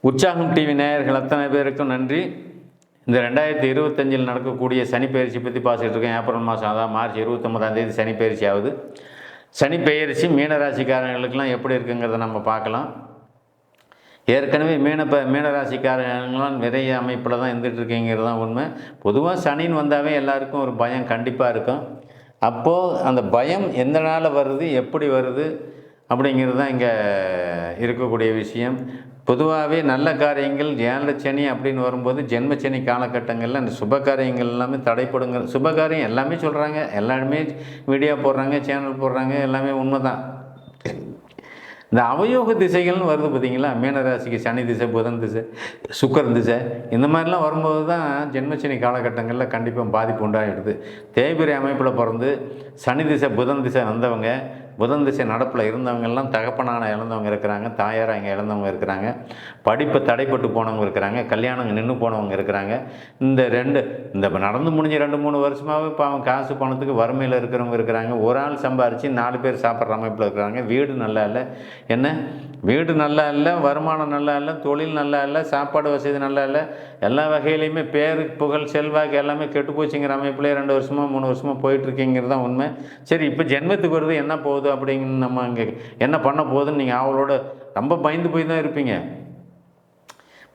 உற்சாகம் டிவி நேயர்கள் அத்தனை பேருக்கும் நன்றி. இந்த 2025 நடக்கக்கூடிய சனி பயிற்சி பற்றி பார்த்துட்டு இருக்கேன். ஏப்ரல் மாதம், அதான் மார்ச் 29 சனி பயிற்சி ஆகுது. சனி பயிற்சி மீனராசிக்காரங்களுக்கெல்லாம் எப்படி இருக்குங்கிறத நம்ம பார்க்கலாம். ஏற்கனவே மீனராசிக்காரங்களாம் விரைய அமைப்பில் தான் இருந்துகிட்ருக்கீங்கிறது தான் உண்மை. பொதுவாக சனின்னு வந்தாவே எல்லாருக்கும் ஒரு பயம் கண்டிப்பாக இருக்கும். அப்போது அந்த பயம் எந்த நாளில் வருது, எப்படி வருது அப்படிங்கிறது தான் இங்கே இருக்கக்கூடிய விஷயம். பொதுவாகவே நல்ல காரியங்கள் ஏழரை அப்படின்னு வரும்போது ஜென்மச்சனி காலகட்டங்களில் அந்த சுப காரியங்கள் எல்லாமே தடைப்படுங்க. சுப காரியம் எல்லாமே சொல்கிறாங்க, எல்லாருமே வீடியோ போடுறாங்க, சேனல் போடுறாங்க, எல்லாமே உண்மை தான். இந்த அவயோக திசைகள்னு வருது பார்த்தீங்களா, மீனராசிக்கு சனி திசை, புதன் திசை, சுக்கரன் திசை, இந்த மாதிரிலாம் வரும்போது தான் ஜென்மச்சனி காலகட்டங்களில் கண்டிப்பாக பாதிப்பு உண்டாகிடுது. தேய்பிரை அமைப்பில் பிறந்து சனி திசை புதன் திசை வந்தவங்க, புதன் திசை நடப்பில் இருந்தவங்கெல்லாம் தகப்பனான இழந்தவங்க இருக்கிறாங்க, தாயாராக இங்கே இழந்தவங்க இருக்கிறாங்க, படிப்பை தடைப்பட்டு போனவங்க இருக்கிறாங்க, கல்யாணம் நின்று போனவங்க இருக்கிறாங்க. இந்த நடந்து முடிஞ்ச 2-3 வருஷமாகவே இப்போ அவங்க காசு பணத்துக்கு வறுமையில் இருக்கிறவங்க இருக்கிறாங்க. ஒரு ஆள் சம்பாரித்து 4 பேர் சாப்பிட்ற அமைப்பில் இருக்கிறாங்க. வீடு நல்லா இல்லை, என்ன வீடு நல்லா இல்லை, வருமானம் நல்லா இல்லை, தொழில் நல்லா இல்லை, சாப்பாடு வசதி நல்லா இல்லை, எல்லா வகையிலையுமே பேரு புகழ் செல்வாக்கு எல்லாமே கெட்டு போச்சுங்கிற அமைப்பிலே 2 வருஷமாக 3 வருஷமாக போயிட்டுருக்கீங்கிறது தான் உண்மை. சரி, இப்போ ஜென்மத்துக்கு வருது, என்ன போகுது அப்படிங்கிற நம்ம அங்கே என்ன பண்ண போகுதுன்னு நீங்கள் அவளோட ரொம்ப பயந்து போய் தான் இருப்பீங்க.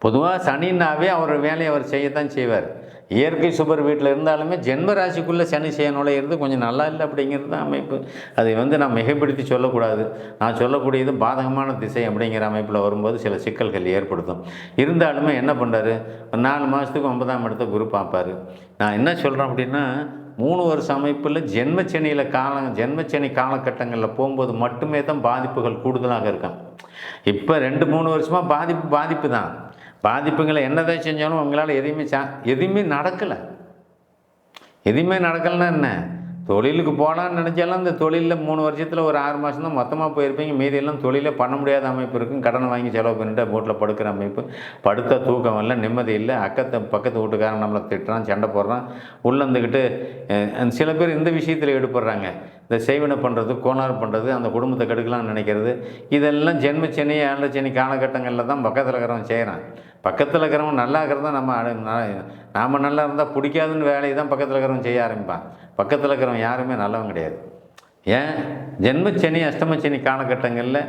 பொதுவாக சனின்னாவே அவர் வேலையை அவர் செய்யத்தான் செய்வார். இயற்கை சுபர் வீட்டில் இருந்தாலுமே ஜென்ம ராசிக்குள்ளே சனி நுழையிறது கொஞ்சம் நல்லா இல்லை அப்படிங்கிறது தான் அமைப்பு. அதை நான் மிகைப்படுத்தி சொல்லக்கூடாது. நான் சொல்லக்கூடியது பாதகமான திசை அப்படிங்கிற அமைப்பில் வரும்போது சில சிக்கல்கள் ஏற்படுத்தும். இருந்தாலுமே என்ன பண்ணுறாரு, 4 மாதத்துக்கு 9ஆம் இடத்த குரு பார்ப்பார். நான் என்ன சொல்கிறேன் அப்படின்னா, 3 வருஷ அமைப்பில் ஜென்மச்சனி காலகட்டங்களில் போகும்போது மட்டுமே தான் பாதிப்புகள் கூடுதலாக இருக்கும். இப்போ 2-3 வருஷமாக பாதிப்பு தான். பாதிப்புங்களை என்னதான் செஞ்சாலும் உங்களால் எதுவுமே நடக்கலை. எதுவுமே நடக்கலைன்னா என்ன, தொழிலுக்கு போகலான்னு நினச்சாலும் அந்த தொழிலில் 3 வருஷத்தில் ஒரு 6 மாதம் தான் மொத்தமாக போயிருப்பீங்க. மீதியெல்லாம் தொழிலே பண்ண முடியாத அமைப்பு இருக்கும். கடன் வாங்கி செலவு பண்ணிட்டு வீட்டில் படுக்கிற அமைப்பு, படுத்த தூக்கம் இல்லை, நிம்மதி இல்லை, பக்கத்து வீட்டுக்காரன் நம்மளை திட்டுறான், சண்டை போடுறான், உள்ளந்துக்கிட்டு சில பேர் இந்த விஷயத்தில் ஈடுபடுறாங்க. இந்த செய்வினை பண்ணுறது, கோளாறு பண்ணுறது, அந்த குடும்பத்தை கெடுக்கலாம்னு நினைக்கிறது, இதெல்லாம் ஜென்மச்சனி ஏழரை காலகட்டங்களில் தான் பக்கத்தில் இருக்கிறவன் செய்கிறான். பக்கத்தில் இருக்கிறவன் நல்லா இருக்கிறதா நாம் நல்லா இருந்தால் பிடிக்காதுன்னு வேலையை தான் பக்கத்தில் இருக்கிறவன் செய்ய ஆரம்பிப்பான். பக்கத்தில் இருக்கிறவன் யாருமே நல்லவன் கிடையாது. ஏன், ஜென்மச்சனி அஷ்டமச்சனி காலகட்டங்களில்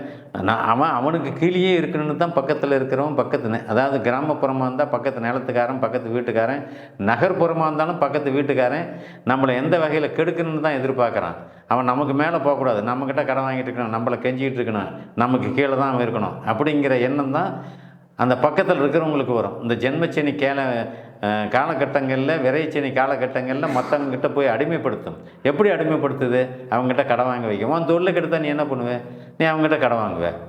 அவனுக்கு கீழே இருக்கணும்னு தான் பக்கத்தில் இருக்கிறவன் அதாவது கிராமப்புறமாக இருந்தால் பக்கத்து நிலத்துக்காரன், பக்கத்து வீட்டுக்காரன், நகர்ப்புறமாக இருந்தாலும் பக்கத்து வீட்டுக்காரன் நம்மளை எந்த வகையில் கெடுக்கணும்னு தான் எதிர்பார்க்குறான். அவன் நமக்கு மேலே போகக்கூடாது, நம்மக்கிட்ட கடன் வாங்கிட்டு இருக்கணும், நம்மளை கெஞ்சிக்கிட்டு இருக்கணும், நமக்கு கீழே தான் அவன் இருக்கணும் அப்படிங்கிற எண்ணம் தான் அந்த பக்கத்தில் இருக்கிறவங்களுக்கு வரும். இந்த ஜென்மச்சனி காலகட்டங்களில், விரைச்சனி காலகட்டங்களில் மற்றவங்ககிட்ட போய் அடிமைப்படுத்தும். எப்படி அடிமைப்படுத்துது, அவங்ககிட்ட கடன் வாங்க வைக்கும். அவன் தொழிலை கெடுத்தா நீ என்ன பண்ணுவேன், நீ அவங்ககிட்ட கடன் வாங்குவேன்.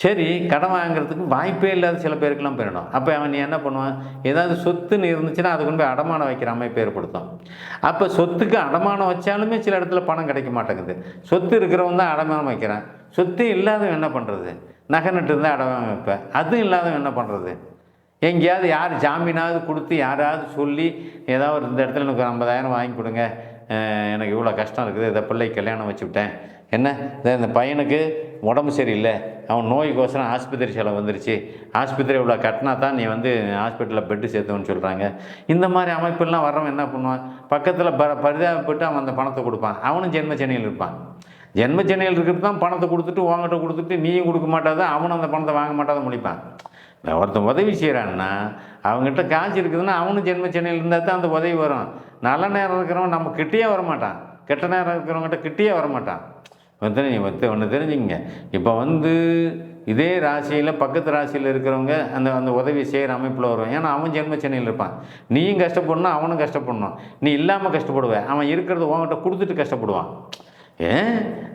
சரி, கடன் வாங்குறதுக்கு வாய்ப்பே இல்லாத சில பேருக்கெல்லாம் போயிடணும். அப்போ அவன் நீ என்ன பண்ணுவான், ஏதாவது சொத்துன்னு இருந்துச்சுன்னா அது கொண்டு போய் அடமானம் வைக்கிற அமைப்பு ஏற்படுத்தும். அப்போ சொத்துக்கு அடமானம் வச்சாலுமே சில இடத்துல பணம் கிடைக்க மாட்டேங்குது. சொத்து இருக்கிறவன் தான் அடமானம் வைக்கிறான். சொத்து இல்லாதவன் என்ன பண்ணுறது, நகை நட்டு இருந்தால் அடமானம் வைப்பேன். அதுவும் இல்லாதவன் என்ன பண்ணுறது, எங்கேயாவது யார் ஜாமீனாவது கொடுத்து யாராவது சொல்லி ஏதாவது இந்த இடத்துல எனக்கு 50,000 வாங்கி கொடுங்க, எனக்கு இவ்வளோ கஷ்டம் இருக்குது, இதை பிள்ளைக்கு கல்யாணம் வச்சு விட்டேன், என்ன இந்த பையனுக்கு உடம்பு சரியில்லை, அவன் நோய்க்கோசரம் ஆஸ்பத்திரி செலவு வந்துருச்சு, ஆஸ்பத்திரி இவ்வளோ கட்டினா தான் நீ ஹாஸ்பிட்டலில் பெட்டு சேர்த்துவன்னு சொல்கிறாங்க. இந்த மாதிரி அமைப்பெல்லாம் வர்றவன் என்ன பண்ணுவான், பக்கத்தில் பரிதாபப்பட்டு அவன் அந்த பணத்தை கொடுப்பான். அவனும் ஜென்மச்சனியில் இருப்பான். ஜென்மச்சனியில் இருக்கிறது தான் பணத்தை கொடுத்துட்டு உங்ககிட்ட கொடுத்துட்டு நீயும் கொடுக்க மாட்டாத, அவனும் அந்த பணத்தை வாங்க மாட்டாத முடிப்பான். ஒருத்தன் உதவி செய்கிறான்னா அவங்ககிட்ட காசு இருக்குதுன்னா அவனும் ஜென்மச்சனியில் இருந்தால் தான் அந்த உதவி வரும். நல்ல நேரம் இருக்கிறவன் நம்ம கிட்டேயே வரமாட்டான், கெட்ட நேரம் இருக்கிறவங்ககிட்ட கிட்டேயே வரமாட்டான். ஒன்று தெரிஞ்சுங்க, இப்போ இதே ராசியில் பக்கத்து ராசியில் இருக்கிறவங்க அந்த உதவி செய்கிற அமைப்பில் வருவான். ஏன்னா அவன் ஜென்மச்சனியில் இருப்பான். நீயும் கஷ்டப்படணும், அவனும் கஷ்டப்படணும். நீ இல்லாமல் கஷ்டப்படுவேன், அவன் இருக்கிறத உங்ககிட்ட கொடுத்துட்டு கஷ்டப்படுவான்.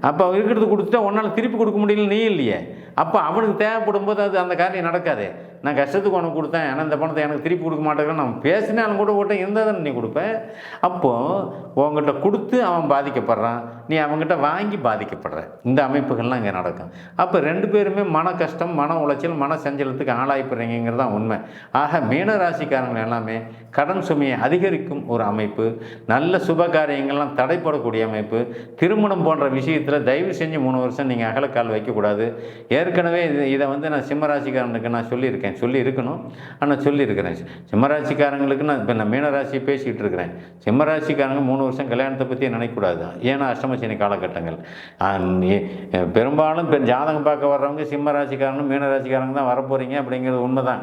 அப்போ அவன் இருக்கிறது கொடுத்துட்டா உன்னால் திருப்பி கொடுக்க முடியல, நீ இல்லையே. அப்போ அவனுக்கு தேவைப்படும் போது அந்த காரியம் நடக்காது. நான் கஷ்டத்துக்கு உனக்கு கொடுத்தேன், ஏன்னா இந்த பணத்தை எனக்கு திருப்பி கொடுக்க மாட்டேங்கிறேன், நம்ம பேசினாலும் கூட ஓட்ட இருந்தால் தானே நீ கொடுப்பேன். அப்போது உங்ககிட்ட கொடுத்து அவன் பாதிக்கப்படுறான். நீ அவங்ககிட்ட வாங்கி பாதிக்கப்படுற. இந்த அமைப்புகள்லாம் இங்கே நடக்கும். அப்போ 2 பேருமே மன கஷ்டம், மன உளைச்சல், மன சஞ்சலத்துக்கு ஆளாயிப்படுறீங்கிறது தான் உண்மை. ஆக மீனராசிக்காரங்கள் எல்லாமே கடன் சுமையை அதிகரிக்கும் ஒரு அமைப்பு, நல்ல சுப காரியங்கள்லாம் தடைப்படக்கூடிய அமைப்பு, திருமணம் போன்ற விஷயத்தில் தயவு செஞ்சு 3 வருஷம் நீங்கள் அகலக்கால் வைக்கக்கூடாது. ஏற்கனவே இதை நான் சிம்மராசிக்காரனுக்கு நான் சொல்லியிருக்கணும். ஆனால் சொல்லியிருக்கிறேன். சிம்மராசிக்காரங்களுக்கு நான் மீனராசியை பேசிக்கிட்டு இருக்கிறேன். சிம்மராசிக்காரங்க 3 வருஷம் கல்யாணத்தை பற்றி நினைக்கக்கூடாது. ஏன்னா அஷ்டமசனி காலகட்டங்கள். பெரும்பாலும் ஜாதகம் பார்க்க வர்றவங்க சிம்மராசிக்காரனும் மீனராசிக்காரங்க தான் வரப்போகிறீங்க அப்படிங்கிறது உண்மை தான்.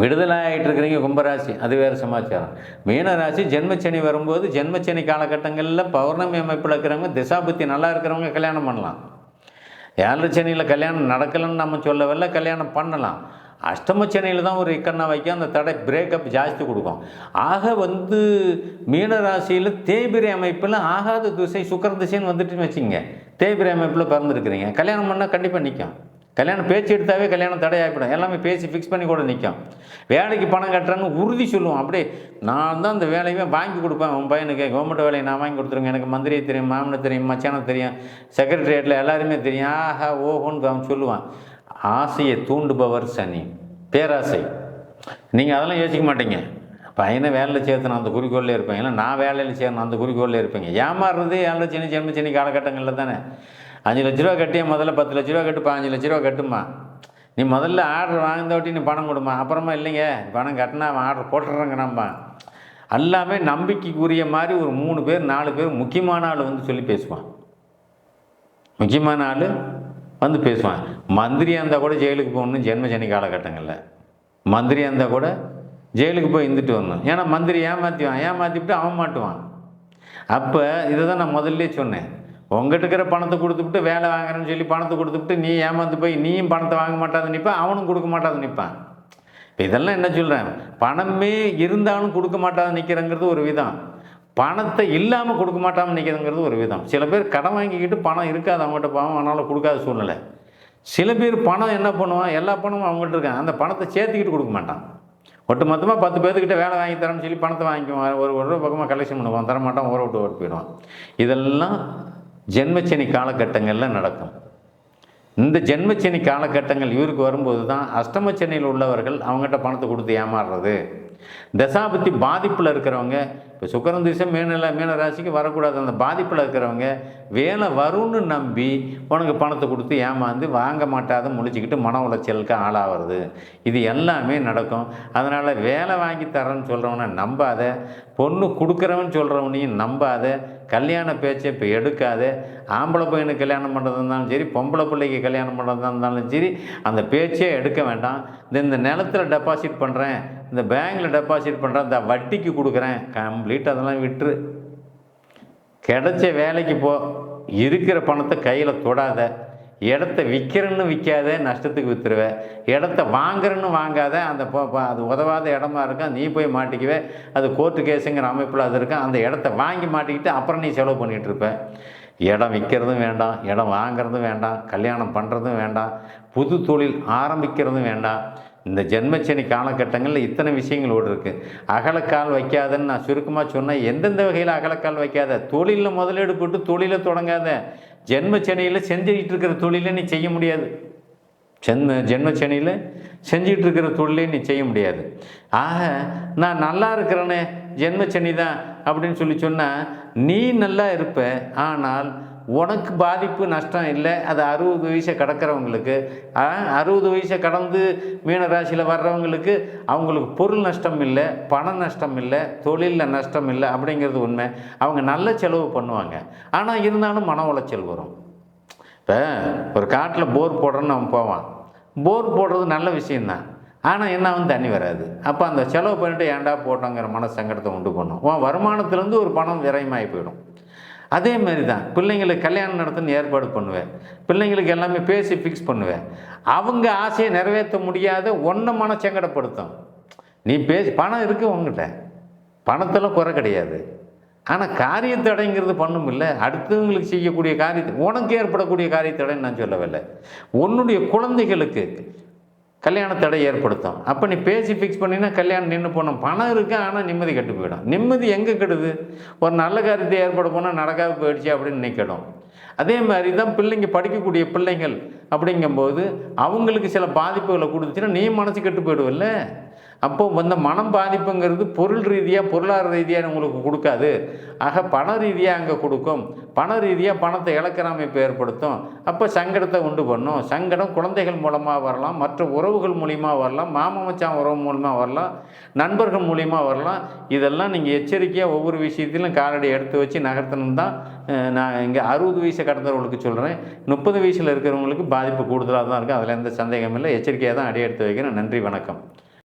விடுதலை ஆகிட்டு இருக்கிறீங்க கும்பராசி, அது வேறு சமாச்சாரம். மீனராசி ஜென்மச்சனி வரும்போது ஜென்மச்சனி காலகட்டங்களில் பௌர்ணமி அமைப்பில் இருக்கிறவங்க திசாபுத்தி நல்லா இருக்கிறவங்க கல்யாணம் பண்ணலாம். 7 சனியில் கல்யாணம் நடக்கலைன்னு நம்ம சொல்லவில்லை, கல்யாணம் பண்ணலாம். அஷ்டமச்சனையில் தான் ஒரு இக்கண்ணா வைக்க அந்த தடை பிரேக்கப் ஜாஸ்தி கொடுக்கும். ஆக மீனராசியில் தேய்பிரை அமைப்பில் ஆகாத திசை சுக்கர திசைன்னு வந்துட்டுன்னு வச்சுங்க. தேய்பிரை அமைப்பில் பிறந்துருக்குறீங்க, கல்யாணம் பண்ணால் கண்டிப்பாக நிற்கும். கல்யாணம் பேச்சு எடுத்தாவே கல்யாணம் தடையாகிடும். எல்லாமே பேசி ஃபிக்ஸ் பண்ணி கூட நிற்கும். வேலைக்கு பணம் கட்டுறான்னு உறுதி சொல்லுவோம். அப்படியே நான் தான் அந்த வேலையுமே வாங்கி கொடுப்பேன். உன் பையனுக்கு கவர்மெண்ட் வேலையை நான் வாங்கி கொடுத்துருங்க. எனக்கு மந்திரியை தெரியும், மாமனை தெரியும், மச்சானை தெரியும், செக்ரட்டரியேட்டில் எல்லாருமே தெரியும். ஆஹா ஓஹோன்னு அவன் சொல்லுவான். ஆசையை தூண்டுபவர் சனி, பேராசை. நீங்கள் அதெல்லாம் யோசிக்க மாட்டீங்க. பையனை வேலையில் சேர்த்தணும் அந்த குறிக்கோளில் இருப்பேன், இல்லை நான் வேலையில் சேரணும் அந்த குறிக்கோளில் இருப்பீங்க. ஏமாறுறதே 7 சனி ஜென்மச்சனி காலகட்டங்களில் தானே. 5 லட்ச ரூபா கட்டியா முதல்ல 10 லட்ச ரூபா கட்டு, 15 லட்ச ரூபா கட்டுமா. நீ முதல்ல ஆர்டர் வாங்கினதோட்டி நீ பணம் கொடுமா. அப்புறமா இல்லைங்க பணம் கட்டினா அவன் ஆர்டர் போட்டுறாங்கண்ணாம்பா. எல்லாமே நம்பிக்கைக்குரிய மாதிரி ஒரு 3 பேர் 4 பேர் முக்கியமான ஆள் சொல்லி பேசுவான். முக்கியமான ஆள் பேசுவான். மந்திரியாக இருந்தால் கூட ஜெயிலுக்கு போகணும் ஜென்மச்சனி காலகட்டங்களில். மந்திரியாக இருந்தால் கூட ஜெயிலுக்கு போய் இருந்துட்டு வரணும். ஏன்னா மந்திரி ஏமாற்றிவிட்டு அவன் மாட்டுவான். அப்போ இதை தான் நான் முதல்ல சொன்னேன். உங்கள்கிட்ட இருக்கிற பணத்தை கொடுத்துவிட்டு வேலை வாங்குறேன்னு சொல்லி பணத்தை கொடுத்துவிட்டு நீ ஏமாந்து போய் நீயும் பணத்தை வாங்க மாட்டாது நிற்பான், அவனும் கொடுக்க மாட்டாது நிற்பான். இப்போ இதெல்லாம் என்ன சொல்கிறேன், பணமே இருந்தாலும் கொடுக்க மாட்டாது நிற்கிறங்கிறது ஒரு விதம், பணத்தை இல்லாமல் கொடுக்க மாட்டாமல் நிற்கிறதுங்கிறது ஒரு விதம். சில பேர் கடன் வாங்கிக்கிட்டு பணம் இருக்காது அவங்ககிட்ட, பாவம் அதனால் கொடுக்காத சூழ்நிலை. சில பேர் பணம் என்ன பண்ணுவான், எல்லா பணமும் அவங்கள்ட்ட இருக்கான், அந்த பணத்தை சேர்த்துக்கிட்டு கொடுக்க மாட்டான். ஒட்டு மொத்தமாக 10 பேர்த்துக்கிட்ட வேலை வாங்கி தரேன்னு சொல்லி பணத்தை வாங்கிக்குவான். ஒரு ரூபா பக்கமாக கலெக்ஷன் பண்ணுவான், தரமாட்டான், ஊரை விட்டு ஓட்டு போயிடுவான். இதெல்லாம் ஜென்மச்சனி காலகட்டங்களில் நடக்கும். இந்த ஜென்மச்சனி காலகட்டங்கள் இவருக்கு வரும்போது தான் அஷ்டமச்சனியில் உள்ளவர்கள் அவங்ககிட்ட பணத்தை கொடுத்து ஏமாறுறது. தசாபத்தி பாதிப்பில் இருக்கிறவங்க, இப்போ சுக்கிரன் திசை மீனராசிக்கு வரக்கூடாது, அந்த பாதிப்பில் இருக்கிறவங்க வேலை வரும்னு நம்பி உனக்கு பணத்தை கொடுத்து ஏமாந்து வாங்க மாட்டாத முழிச்சிக்கிட்டு மன உளைச்சலுக்கு ஆளாகிறது. இது எல்லாமே நடக்கும். அதனால் வேலை வாங்கி தரேன்னு சொல்கிறவனை நம்பாத, பொண்ணு கொடுக்குறவன் சொல்கிறவனையும் நம்பாத, கல்யாண பேச்சை இப்போ எடுக்காத. ஆம்பளை பையனுக்கு கல்யாணம் பண்ணுறதா இருந்தாலும் சரி, பொம்பளை பிள்ளைக்கு கல்யாணம் பண்ணுறதா இருந்தாலும் சரி, அந்த பேச்சே எடுக்க வேண்டாம். இந்த நிலத்தில் டெபாசிட் பண்ணுறேன், இந்த பேங்கில் டெபாசிட் பண்ணுறேன், இந்த வட்டிக்கு கொடுக்குறேன், கம்ப்ளீட் அதெல்லாம் விட்டுரு. கிடைச்ச வேலைக்கு போ, இருக்கிற பணத்தை கையில் தொடாத. இடத்த விற்கிறன்னு விற்காத, நஷ்டத்துக்கு விற்றுருவேன். இடத்த வாங்குறன்னு வாங்காத, அந்த அது உதவாத இடமா இருக்கும், நீ போய் மாட்டிக்குவே, அது கோர்ட்டு கேஸுங்கிற அமைப்பில் அது இருக்கும். அந்த இடத்த வாங்கி மாட்டிக்கிட்டு அப்புறம் நீ செலவு பண்ணிகிட்டு இருப்ப. இடம் விற்கிறதும் வேண்டாம், இடம் வாங்கிறதும் வேண்டாம், கல்யாணம் பண்ணுறதும் வேண்டாம், புது தொழில் ஆரம்பிக்கிறதும் வேண்டாம். இந்த ஜென்மச்சனி காலகட்டங்களில் இத்தனை விஷயங்கள் ஓடு இருக்குது. அகலக்கால் வைக்காதன்னு நான் சுருக்கமாக சொன்னேன். எந்தெந்த வகையில் அகலக்கால் வைக்காத, தொழிலில் முதலீடு போட்டு தொழிலை தொடங்காத. ஜென்மச்சனியில் செஞ்சுக்கிட்டு இருக்கிற தொழிலை நீ செய்ய முடியாது. ஜென்மச்சனியில் செஞ்சிகிட்டு இருக்கிற தொழிலே நீ செய்ய முடியாது. ஆக நான் நல்லா இருக்கிறேனே, ஜென்மச்சனி தான் அப்படின்னு சொன்னால் நீ நல்லா இருப்ப, ஆனால் உனக்கு பாதிப்பு நஷ்டம் இல்லை. அது 60 வயசை கடக்கிறவங்களுக்கு, 60 வயசை கடந்து மீனராசியில் வர்றவங்களுக்கு அவங்களுக்கு பொருள் நஷ்டம் இல்லை, பண நஷ்டம் இல்லை, தொழிலில் நஷ்டம் இல்லை அப்படிங்கிறது உண்மை. அவங்க நல்ல செலவு பண்ணுவாங்க, ஆனால் இருந்தாலும் மன உளைச்சல் வரும். இப்போ ஒரு காட்டில் போர் போடுறோன்னு அவன் போவான். போர் போடுறது நல்ல விஷயந்தான், ஆனால் என்ன தண்ணி வராது. அப்போ அந்த செலவு பண்ணிட்டு ஏன்டா போட்டோங்கிற மன சங்கடத்தை உண்டு பண்ணும். உன் வருமானத்துலேருந்து ஒரு பணம் விரயமாகி போயிடும். அதே மாதிரி தான் பிள்ளைங்களுக்கு கல்யாணம் நடத்துன்னு ஏற்பாடு பண்ணுவேன், பிள்ளைங்களுக்கு எல்லாமே பேசி ஃபிக்ஸ் பண்ணுவேன். அவங்க ஆசையை நிறைவேற்ற முடியாத ஒன்றை மனச்சங்கடப்படுத்தும். நீ பேசி பணம் இருக்குது உங்ககிட்ட, பணத்தெல்லாம் குறை கிடையாது, ஆனால் காரியத்தடைங்கிறது பண்ணும் இல்லை. அடுத்தவங்களுக்கு செய்யக்கூடிய காரியத்தை, உனக்கு ஏற்படக்கூடிய காரியத்தடைன்னு நான் சொல்லவில்லை. உன்னுடைய குழந்தைகளுக்கு கல்யாண தடை ஏற்படுத்தும். அப்போ நீ பேசி ஃபிக்ஸ் பண்ணினா கல்யாணம் நின்று போகணும். பணம் இருக்குது, ஆனால் நிம்மதி கெட்டு போயிடும். நிம்மதி எங்கே கெடுது? ஒரு நல்ல காரியத்தை ஏற்பட போனால் நடக்காது போயிடுச்சு அப்படின்னு நினைக்கணும். அதே மாதிரி தான் பிள்ளைங்க, படிக்கக்கூடிய பிள்ளைங்கள் அப்படிங்கும்போது அவங்களுக்கு சில பாதிப்புகளை கொடுத்துச்சுன்னா நீ மனசு கெட்டு போயிடுவில்ல. அப்போது வந்து மனம் பாதிப்புங்கிறது பொருள் ரீதியாக, பொருளாதார ரீதியாக உங்களுக்கு கொடுக்காது. ஆக பண ரீதியாக அங்கே கொடுக்கும். பண ரீதியாக பணத்தை இழக்கிற அமைப்பு ஏற்படுத்தும். அப்போ சங்கடத்தை உண்டு பண்ணும். சங்கடம் குழந்தைகள் மூலமாக வரலாம், மற்ற உறவுகள் மூலியமாக வரலாம், மாமா மச்சான் உறவு மூலமாக வரலாம், நண்பர்கள் மூலியமாக வரலாம். இதெல்லாம் நீங்கள் எச்சரிக்கையாக ஒவ்வொரு விஷயத்திலும் காலடி எடுத்து வச்சு நகர்த்தணும் தான் நான் இங்கே 60 வயசை கடந்தவர்களுக்கு சொல்கிறேன். 30 வயசில் இருக்கிறவங்களுக்கு பாதிப்பு கூடுதலாக தான் இருக்குது. அதில் எந்த சந்தேகமும் இல்லை. எச்சரிக்கையாக தான் அடி எடுத்து வைக்கிறேன். நன்றி, வணக்கம்.